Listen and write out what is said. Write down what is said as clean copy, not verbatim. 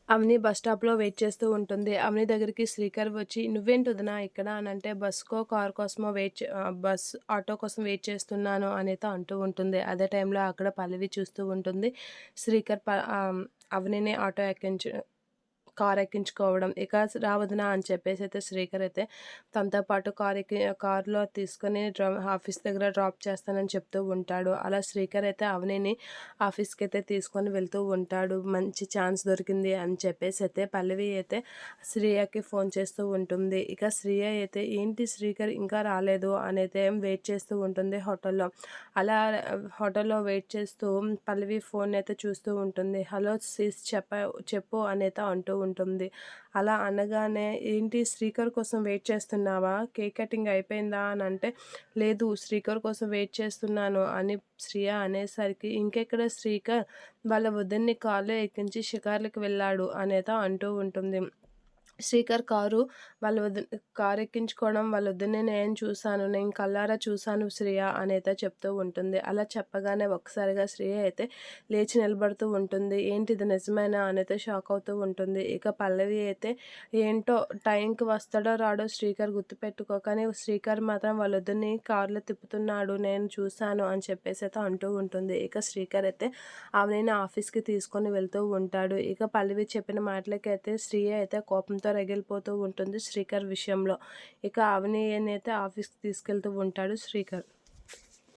అవని bus స్టాప్‌లో wait చేస్తూ ఉంటుంది. అవని దగ్గరికి శ్రీకర్ వచ్చి, "నువ్వేంటి వదిన ఇక్కడ" అనంటే, "బస్‌కో, కార్ కోసమో ఆటో కోసం వెయిట్ చేస్తున్నాను" అనేతో అంటూ ఉంటుంది. అదే టైంలో అక్కడ పల్లవి చూస్తూ ఉంటుంది. శ్రీకర్ అవనిని ఆటో ఎక్కించి కార్ ఎక్కించుకోవడం. ఇక "రా వదిన" అని చెప్పేసైతే శ్రీకర్ అయితే తనతో పాటు కార్‌లో తీసుకొని ఆఫీస్ దగ్గర డ్రాప్ చేస్తానని చెప్తూ ఉంటాడు. అలా శ్రీకర్ అయితే అవనిని ఆఫీస్‌కైతే తీసుకొని వెళ్తూ ఉంటాడు. మంచి ఛాన్స్ దొరికింది అని చెప్పేసైతే పల్లవి అయితే శ్రియకి ఫోన్ చేస్తూ ఉంటుంది. ఇక శ్రియ అయితే ఏంటి శ్రీకర్ ఇంకా రాలేదు అనైతే వెయిట్ చేస్తూ ఉంటుంది హోటల్‌లో. అలా హోటల్‌లో వెయిట్ చేస్తూ పల్లవి ఫోన్ అయితే చూస్తూ ఉంటుంది. "హలో సిస్ చెప్పు" అనైతే అంటూ ఉంటుంది. అలా అనగానే, "ఏంటి శ్రీకర్ కోసం వెయిట్ చేస్తున్నావా? కేక్ కటింగ్ అయిపోయిందా?" అనంటే, "లేదు శ్రీకర్ కోసం వెయిట్ చేస్తున్నాను" అని శ్రియ అనేసరికి, "ఇంకెక్కడ శ్రీకర్? వాళ్ళ వదిన్ని కార్‌లో ఎక్కించి షికార్లకి వెళ్ళాడు" అనైతే అంటూ ఉంటుంది. శ్రీకర్ కారు ఎక్కించుకోవడం వాళ్ళ వదిన్ని నేను చూశాను. నేను కళ్ళారా చూశాను శ్రియ అనైతే చెప్తూ ఉంటుంది. అలా చెప్పగానే ఒక్కసారిగా శ్రియ అయితే లేచి నిలబడుతూ ఉంటుంది. ఏంటి ఇది నిజమేనా అనైతే షాక్ అవుతూ ఉంటుంది. ఇక పల్లవి అయితే ఏంటో టైంకి వస్తాడో రాడో శ్రీకర్ గుర్తుపెట్టుకో, కానీ శ్రీకర్ మాత్రం వాళ్ళ వదిన్ని కార్‌లో తిప్పుతున్నాడు నేను చూశాను అని చెప్పేసైతే అంటూ ఉంటుంది. ఇక శ్రీకర్ అయితే ఆమెని ఆఫీస్‌కి తీసుకొని వెళ్తూ ఉంటాడు. ఇక పల్లవి చెప్పిన మాటలకైతే శ్రియ అయితే కోపంతో రగిలిపోతూ ఉంటుంది శ్రీకర్ విషయంలో. ఇక అవనినైతే ఆఫీస్‌కి తీసుకెళ్తూ ఉంటాడు శ్రీకర్.